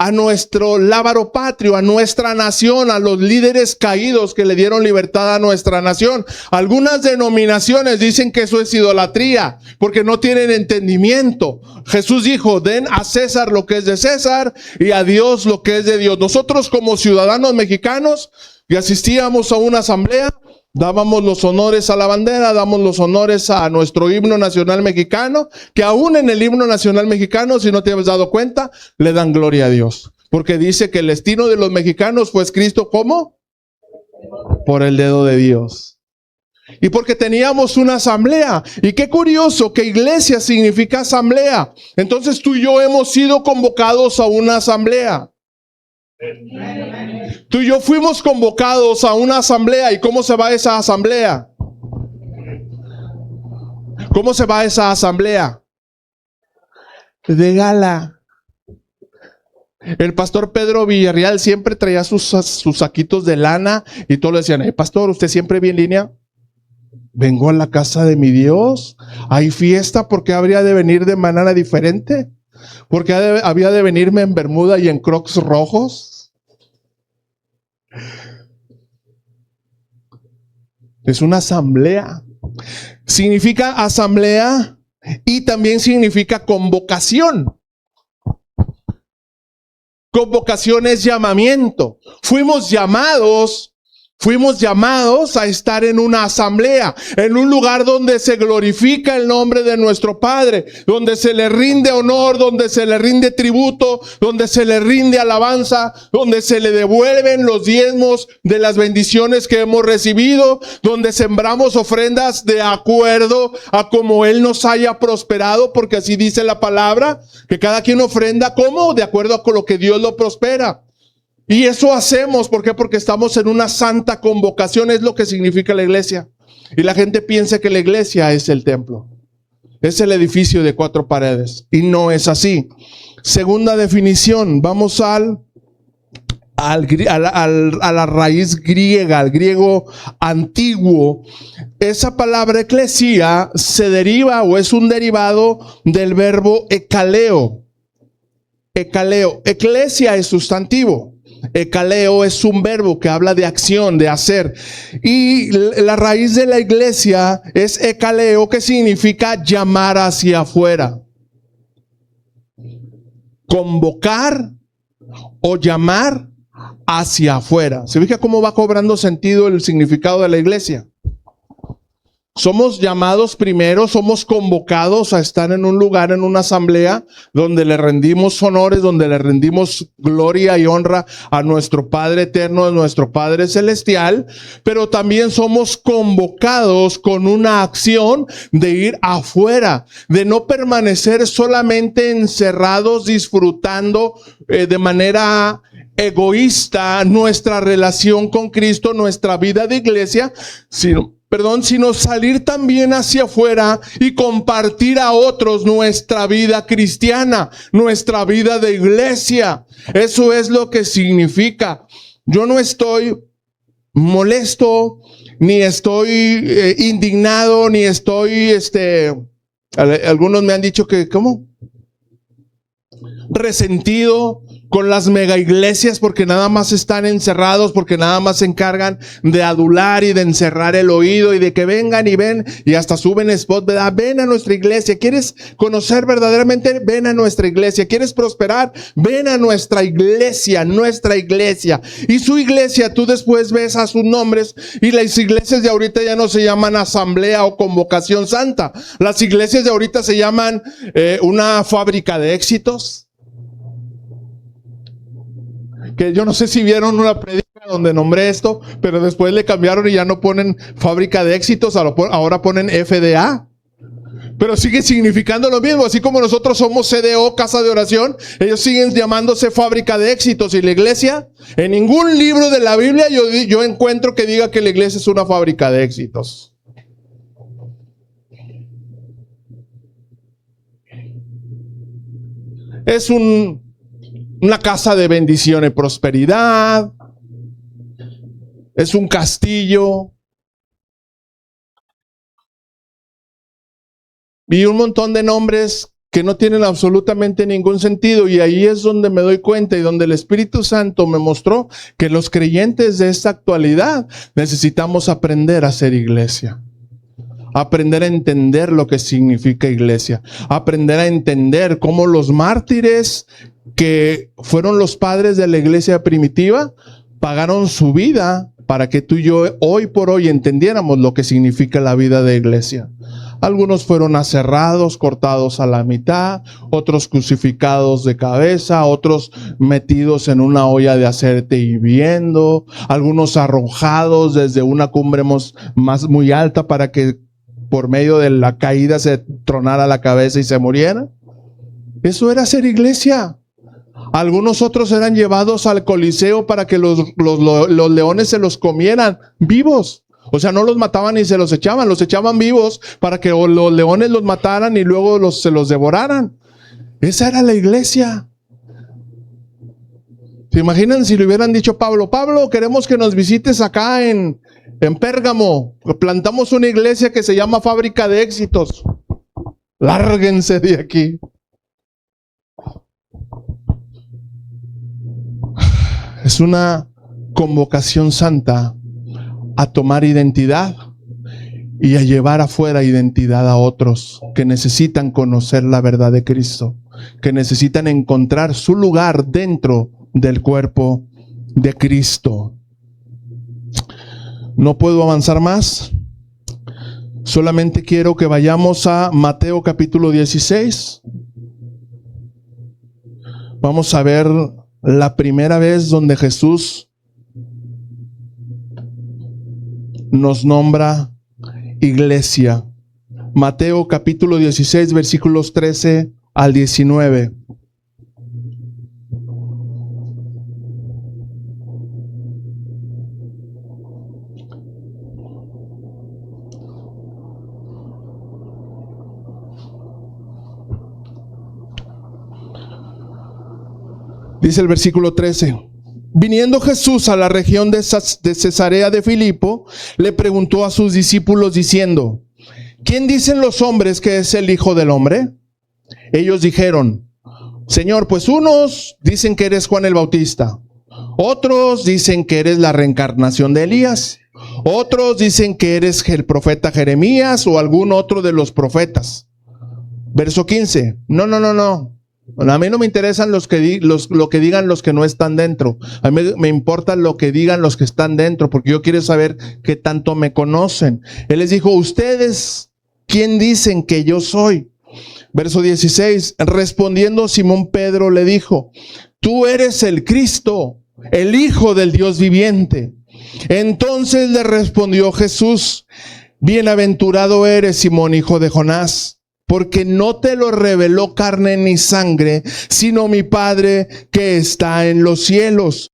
a nuestro lábaro patrio, a nuestra nación, a los líderes caídos que le dieron libertad a nuestra nación. Algunas denominaciones dicen que eso es idolatría, porque no tienen entendimiento. Jesús dijo, den a César lo que es de César y a Dios lo que es de Dios. Nosotros como ciudadanos mexicanos que asistíamos a una asamblea, dábamos los honores a la bandera, damos los honores a nuestro himno nacional mexicano, que aún en el himno nacional mexicano, si no te habías dado cuenta, le dan gloria a Dios. Porque dice que el destino de los mexicanos fue escrito ¿cómo? Por el dedo de Dios. Y porque teníamos una asamblea. Y qué curioso que iglesia significa asamblea. Entonces tú y yo hemos sido convocados a una asamblea. Tú y yo fuimos convocados a una asamblea. ¿Y cómo se va esa asamblea? ¿Cómo se va esa asamblea? De gala. El pastor Pedro Villarreal siempre traía sus saquitos de lana y todos le decían, pastor, ¿usted siempre viene en línea? Vengo a la casa de mi Dios. ¿Hay fiesta? ¿Por qué habría de venir de manera diferente? ¿Por qué había de venirme en bermuda y en crocs rojos? Es una asamblea. Significa asamblea y también significa convocación. Convocación es llamamiento. Fuimos llamados a estar en una asamblea, en un lugar donde se glorifica el nombre de nuestro Padre, donde se le rinde honor, donde se le rinde tributo, donde se le rinde alabanza, donde se le devuelven los diezmos de las bendiciones que hemos recibido, donde sembramos ofrendas de acuerdo a como Él nos haya prosperado, porque así dice la palabra, que cada quien ofrenda ¿cómo? De acuerdo a lo que Dios lo prospera. Y eso hacemos, ¿por qué? Porque estamos en una santa convocación, es lo que significa la iglesia. Y la gente piensa que la iglesia es el templo, es el edificio de 4 paredes, y no es así. Segunda definición, vamos a la raíz griega, al griego antiguo. Esa palabra eclesia se deriva o es un derivado del verbo ekaleo. Ekaleo, eclesia es sustantivo. Ekaleo es un verbo que habla de acción, de hacer. Y la raíz de la iglesia es ekaleo, que significa llamar hacia afuera. Convocar o llamar hacia afuera. ¿Se fija cómo va cobrando sentido el significado de la iglesia? Somos llamados primero, somos convocados a estar en un lugar, en una asamblea, donde le rendimos honores, donde le rendimos gloria y honra a nuestro Padre eterno, a nuestro Padre celestial, pero también somos convocados con una acción de ir afuera, de no permanecer solamente encerrados, disfrutando de manera egoísta nuestra relación con Cristo, nuestra vida de iglesia, sino salir también hacia afuera y compartir a otros nuestra vida cristiana, nuestra vida de iglesia. Eso es lo que significa. Yo no estoy molesto, ni estoy indignado, ni estoy, algunos me han dicho que, ¿cómo? Resentido con las mega iglesias porque nada más están encerrados, porque nada más se encargan de adular y de encerrar el oído y de que vengan y ven y hasta suben spot, ¿verdad? Ven a nuestra iglesia. ¿Quieres conocer verdaderamente? Ven a nuestra iglesia. ¿Quieres prosperar? Ven a nuestra iglesia, nuestra iglesia. Y su iglesia, tú después ves a sus nombres y las iglesias de ahorita ya no se llaman asamblea o convocación santa. Las iglesias de ahorita se llaman una fábrica de éxitos. Que yo no sé si vieron una predica donde nombré esto, pero después le cambiaron y ya no ponen fábrica de éxitos, ahora ponen FDA. Pero sigue significando lo mismo, así como nosotros somos CDO, casa de oración, ellos siguen llamándose fábrica de éxitos. Y la iglesia, en ningún libro de la Biblia yo encuentro que diga que la iglesia es una fábrica de éxitos. Es una casa de bendición y prosperidad. Es un castillo. Y un montón de nombres que no tienen absolutamente ningún sentido. Y ahí es donde me doy cuenta y donde el Espíritu Santo me mostró que los creyentes de esta actualidad necesitamos aprender a ser iglesia. Aprender a entender lo que significa iglesia. Aprender a entender cómo los mártires que fueron los padres de la iglesia primitiva pagaron su vida para que tú y yo hoy por hoy entendiéramos lo que significa la vida de iglesia. Algunos fueron aserrados, cortados a la mitad, otros crucificados de cabeza, otros metidos en una olla de aceite hirviendo, algunos arrojados desde una cumbre muy alta para que por medio de la caída se tronara la cabeza y se muriera. Eso era ser iglesia. Algunos otros eran llevados al Coliseo para que los leones se los comieran vivos. O sea, no los mataban ni se los echaban vivos para que los leones los mataran y luego se los devoraran. Esa era la iglesia. ¿Se imaginan si le hubieran dicho a Pablo, queremos que nos visites acá en Pérgamo? Plantamos una iglesia que se llama Fábrica de Éxitos. Lárguense de aquí. Es una convocación santa a tomar identidad y a llevar afuera identidad a otros que necesitan conocer la verdad de Cristo, que necesitan encontrar su lugar dentro del cuerpo de Cristo. No puedo avanzar más. Solamente quiero que vayamos a Mateo capítulo 16. Vamos a ver la primera vez donde Jesús nos nombra iglesia. Mateo capítulo 16, versículos 13 al 19. Dice el versículo 13. Viniendo Jesús a la región de Cesarea de Filipo, le preguntó a sus discípulos diciendo: ¿quién dicen los hombres que es el Hijo del Hombre? Ellos dijeron: Señor, pues unos dicen que eres Juan el Bautista, otros dicen que eres la reencarnación de Elías, otros dicen que eres el profeta Jeremías o algún otro de los profetas. Verso 15. No. Bueno, a mí no me interesan lo que digan los que no están dentro. A mí me importa lo que digan los que están dentro, porque yo quiero saber qué tanto me conocen. Él les dijo, ¿ustedes quién dicen que yo soy? Verso 16, respondiendo Simón Pedro le dijo, tú eres el Cristo, el Hijo del Dios viviente. Entonces le respondió Jesús, bienaventurado eres, Simón, hijo de Jonás, porque no te lo reveló carne ni sangre, sino mi Padre que está en los cielos.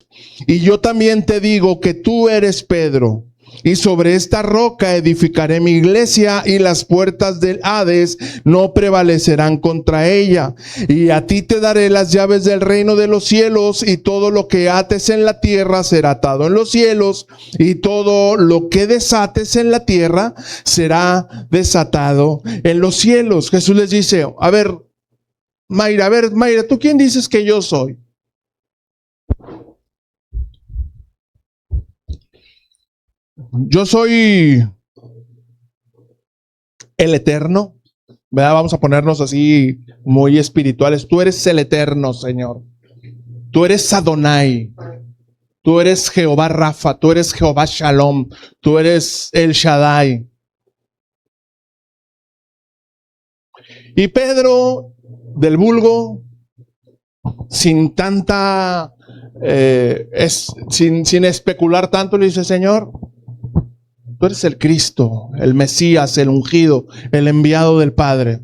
Y yo también te digo que tú eres Pedro, y sobre esta roca edificaré mi iglesia, y las puertas del Hades no prevalecerán contra ella. Y a ti te daré las llaves del reino de los cielos, y todo lo que ates en la tierra será atado en los cielos, y todo lo que desates en la tierra será desatado en los cielos. Jesús les dice, a ver, Mayra, ¿tú quién dices que yo soy? Yo soy el eterno, ¿verdad? Vamos a ponernos así muy espirituales. Tú eres el eterno, Señor. Tú eres Adonai. Tú eres Jehová Rafa. Tú eres Jehová Shalom. Tú eres el Shaddai. Y Pedro, del vulgo, sin tanta, sin especular tanto, le dice, Señor, tú eres el Cristo, el Mesías, el ungido, el enviado del Padre.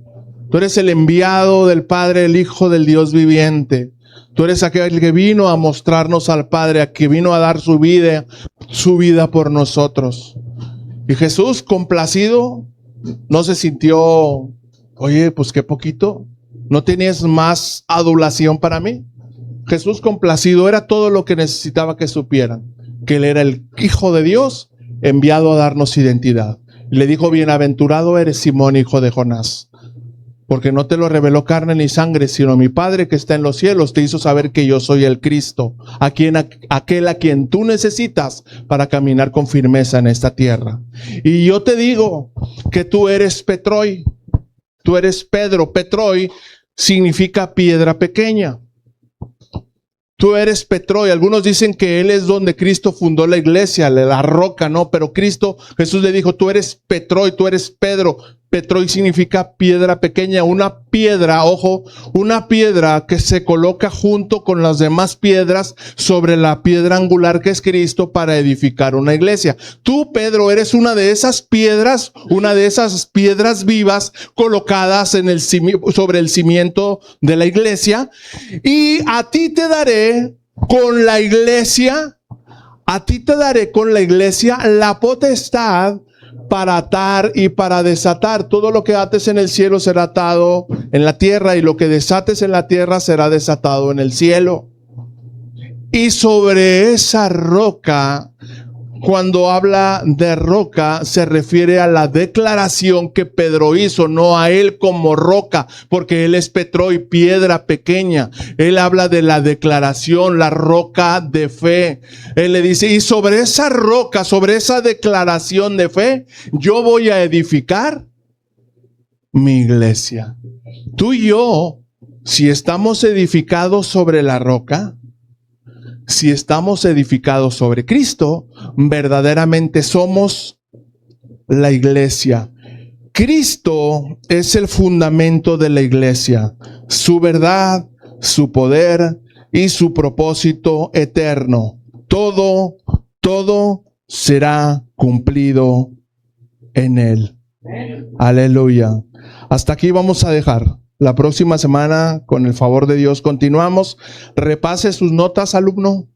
Tú eres el enviado del Padre, el Hijo del Dios viviente. Tú eres aquel que vino a mostrarnos al Padre, a que vino a dar su vida por nosotros. Y Jesús, complacido, no se sintió, oye, pues qué poquito, ¿no tenías más adulación para mí? Jesús, complacido, era todo lo que necesitaba que supieran, que Él era el Hijo de Dios, enviado a darnos identidad. Y le dijo, bienaventurado eres, Simón, hijo de Jonás, porque no te lo reveló carne ni sangre, sino mi Padre que está en los cielos te hizo saber que yo soy el Cristo, aquel a quien tú necesitas para caminar con firmeza en esta tierra. Y yo te digo que tú eres Petroi, tú eres Pedro. Petroi significa piedra pequeña. Tú eres Petroi. Algunos dicen que Él es donde Cristo fundó la iglesia, la roca, no, pero Jesús le dijo, tú eres Petroi, tú eres Pedro. Petroi significa piedra pequeña, una piedra, ojo, una piedra que se coloca junto con las demás piedras sobre la piedra angular que es Cristo para edificar una iglesia. Tú, Pedro, eres una de esas piedras vivas colocadas sobre el cimiento de la iglesia, y a ti te daré con la iglesia la potestad para atar y para desatar. Todo lo que ates en el cielo será atado en la tierra, y lo que desates en la tierra será desatado en el cielo. Y sobre esa roca, cuando habla de roca, se refiere a la declaración que Pedro hizo, no a él como roca, porque él es Petroi, piedra pequeña. Él habla de la declaración, la roca de fe. Él le dice, y sobre esa roca, sobre esa declaración de fe, yo voy a edificar mi iglesia. Tú y yo, si estamos edificados sobre la roca, si estamos edificados sobre Cristo, verdaderamente somos la iglesia. Cristo es el fundamento de la iglesia, su verdad, su poder y su propósito eterno. Todo será cumplido en Él. Aleluya. Hasta aquí vamos a dejar. La próxima semana, con el favor de Dios, continuamos. Repase sus notas, alumno.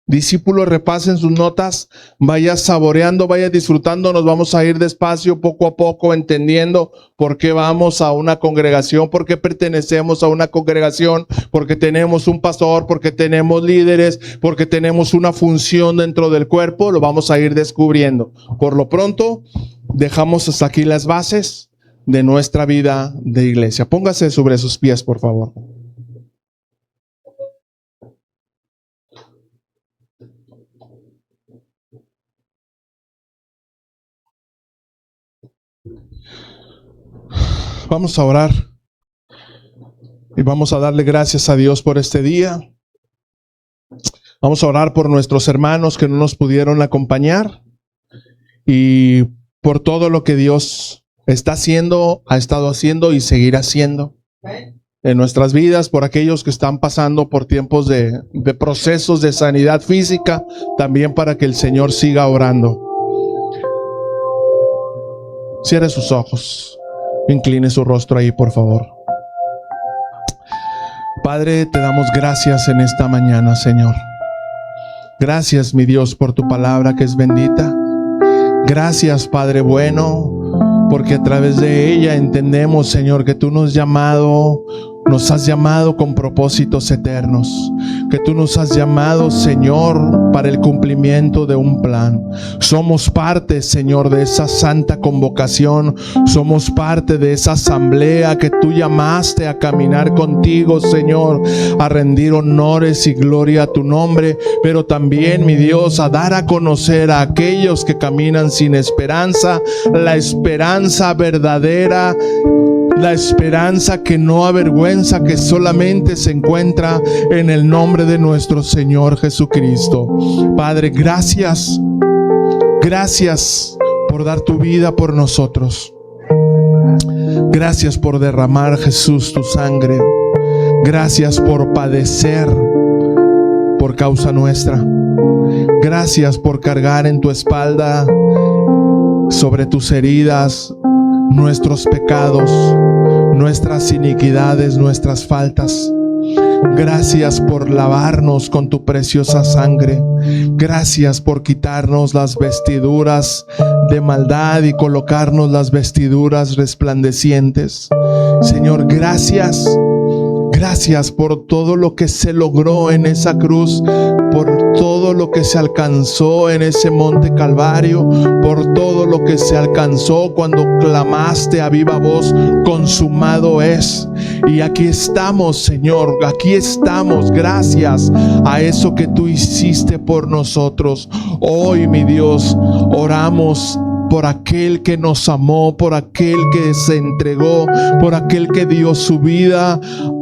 Discípulos, repasen sus notas. Vaya saboreando, vaya disfrutando. Nos vamos a ir despacio, poco a poco, entendiendo por qué vamos a una congregación, por qué pertenecemos a una congregación, porque tenemos un pastor, porque tenemos líderes, porque tenemos una función dentro del cuerpo. Lo vamos a ir descubriendo. Por lo pronto, dejamos hasta aquí las bases de nuestra vida de iglesia. Póngase sobre sus pies, por favor. Vamos a orar. Y vamos a darle gracias a Dios por este día. Vamos a orar por nuestros hermanos que no nos pudieron acompañar y por todo lo que Dios está haciendo, ha estado haciendo y seguirá haciendo en nuestras vidas, por aquellos que están pasando por tiempos de procesos de sanidad física, también para que el Señor siga orando. Cierre sus ojos, incline su rostro ahí, por favor. Padre, te damos gracias en esta mañana, Señor. Gracias, mi Dios, por tu palabra que es bendita. Gracias, Padre bueno, porque a través de ella entendemos, Señor, que tú nos has llamado con propósitos eternos, que tú nos has llamado, Señor, para el cumplimiento de un plan. Somos parte, Señor, de esa santa convocación, somos parte de esa asamblea que tú llamaste a caminar contigo, Señor, a rendir honores y gloria a tu nombre, pero también, mi Dios, a dar a conocer a aquellos que caminan sin esperanza, la esperanza verdadera, la esperanza que no avergüenza, que solamente se encuentra en el nombre de nuestro Señor Jesucristo. Padre, gracias. Gracias por dar tu vida por nosotros. Gracias por derramar, Jesús, tu sangre. Gracias por padecer por causa nuestra. Gracias por cargar en tu espalda, sobre tus heridas, nuestros pecados, nuestras iniquidades, nuestras faltas. Gracias por lavarnos con tu preciosa sangre. Gracias por quitarnos las vestiduras de maldad y colocarnos las vestiduras resplandecientes. Señor, gracias. Gracias por todo lo que se logró en esa cruz, por todo lo que se alcanzó en ese monte Calvario, por todo lo que se alcanzó cuando clamaste a viva voz, consumado es. Y aquí estamos, Señor, aquí estamos, gracias a eso que tú hiciste por nosotros. Hoy, mi Dios, oramos por aquel que nos amó, por aquel que se entregó, por aquel que dio su vida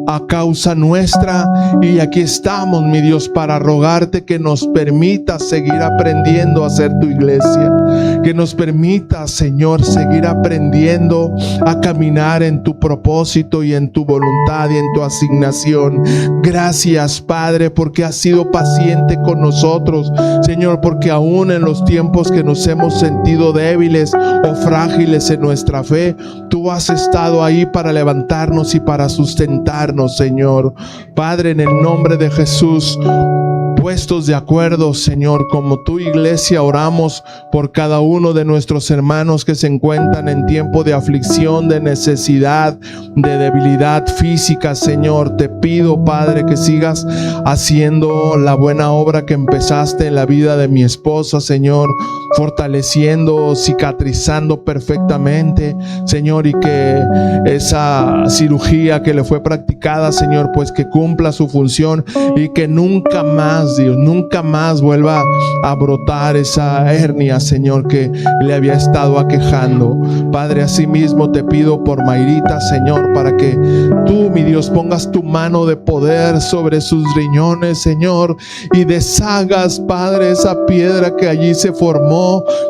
a causa nuestra. Y aquí estamos, mi Dios, para rogarte que nos permitas seguir aprendiendo a ser tu iglesia, que nos permitas, Señor, seguir aprendiendo a caminar en tu propósito y en tu voluntad y en tu asignación. Gracias, Padre, porque has sido paciente con nosotros, Señor, porque aún en los tiempos que nos hemos sentido débiles o frágiles en nuestra fe, tú has estado ahí para levantarnos y para sustentarnos, Señor. Padre, en el nombre de Jesús, puestos de acuerdo, Señor, como tu iglesia, oramos por cada uno de nuestros hermanos que se encuentran en tiempo de aflicción, de necesidad, de debilidad física, Señor. Te pido, Padre, que sigas haciendo la buena obra que empezaste en la vida de mi esposa, Señor, fortaleciendo, cicatrizando perfectamente, Señor, y que esa cirugía que le fue practicada, Señor, pues que cumpla su función y que nunca más, Dios, nunca más vuelva a brotar esa hernia, Señor, que le había estado aquejando. Padre, asimismo te pido por Mayrita, Señor, para que tú, mi Dios, pongas tu mano de poder sobre sus riñones, Señor, y deshagas, Padre, esa piedra que allí se formó,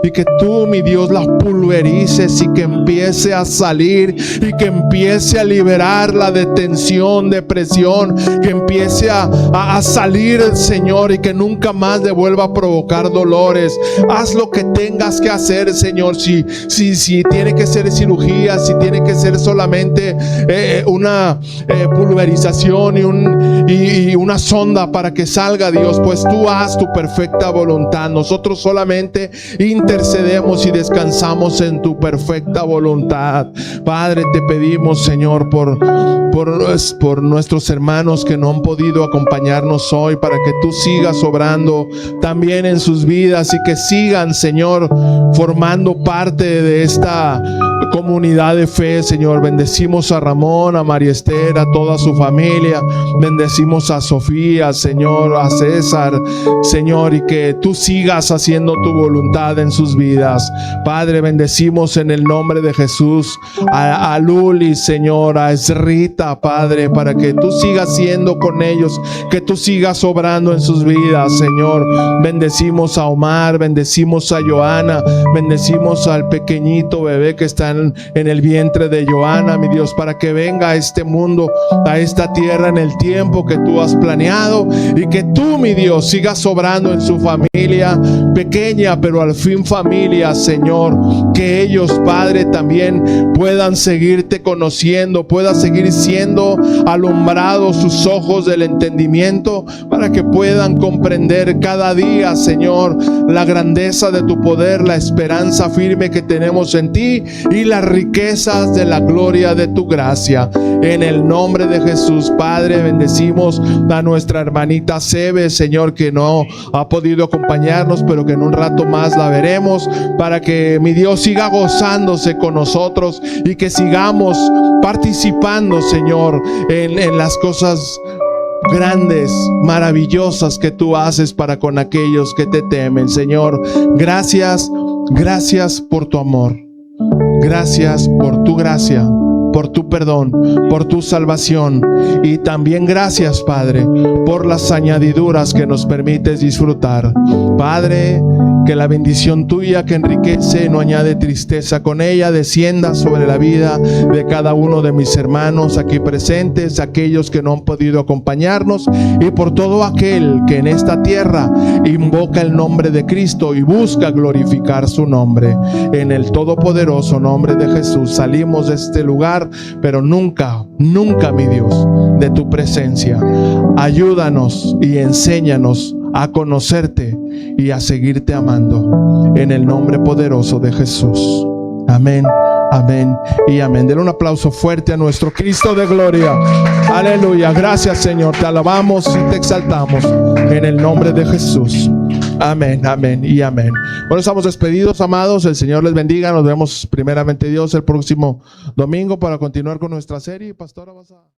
y que tú, mi Dios, la pulverices y que empiece a salir y que empiece a liberar la detención, depresión, que empiece a salir, Señor, y que nunca más le vuelva a provocar dolores. Haz lo que tengas que hacer, Señor. Si tiene que ser cirugía, si tiene que ser solamente una pulverización y una sonda para que salga, Dios, pues tú haz tu perfecta voluntad. Nosotros solamente intercedemos y descansamos en tu perfecta voluntad. Padre, te pedimos, Señor, por nuestros hermanos que no han podido acompañarnos hoy, para que tú sigas obrando también en sus vidas y que sigan, Señor, formando parte de esta comunidad de fe, Señor. Bendecimos a Ramón, a María Esther, a toda su familia. Bendecimos a Sofía, Señor, a César, Señor, y que tú sigas haciendo tu voluntad en sus vidas. Padre, bendecimos en el nombre de Jesús a Luli, Señor, a Esrita, puerta, Padre, para que tú sigas siendo con ellos, que tú sigas obrando en sus vidas, Señor. Bendecimos a Omar, bendecimos a Joana, bendecimos al pequeñito bebé que está en el vientre de Joana, mi Dios, para que venga a este mundo, a esta tierra en el tiempo que tú has planeado, y que tú, mi Dios, sigas obrando en su familia pequeña, pero al fin familia, Señor. Que ellos, Padre, también puedan seguirte conociendo, puedan seguir siendo alumbrados sus ojos del entendimiento, para que puedan comprender cada día, Señor, la grandeza de tu poder, la esperanza firme que tenemos en ti y las riquezas de la gloria de tu gracia. En el nombre de Jesús, Padre, bendecimos a nuestra hermanita Sebe, Señor, que no ha podido acompañarnos, pero que en un rato más la veremos, para que mi Dios siga gozándose con nosotros y que sigamos participando, Señor, en las cosas grandes, maravillosas que tú haces para con aquellos que te temen, Señor. Gracias, gracias por tu amor. Gracias por tu gracia, por tu perdón, por tu salvación. Y también gracias, Padre, por las añadiduras que nos permites disfrutar. Padre, que la bendición tuya que enriquece, no añade tristeza con ella, descienda sobre la vida de cada uno de mis hermanos aquí presentes, aquellos que no han podido acompañarnos, y por todo aquel que en esta tierra invoca el nombre de Cristo y busca glorificar su nombre. En el todopoderoso nombre de Jesús salimos de este lugar, pero nunca, nunca, mi Dios, de tu presencia. Ayúdanos y enséñanos a conocerte y a seguirte amando, en el nombre poderoso de Jesús. Amén, amén y amén. Denle un aplauso fuerte a nuestro Cristo de gloria. Aleluya. Gracias, Señor. Te alabamos y te exaltamos en el nombre de Jesús. Amén, amén y amén. Bueno, estamos despedidos, amados. El Señor les bendiga. Nos vemos primeramente Dios el próximo domingo para continuar con nuestra serie. Pastora, vas a...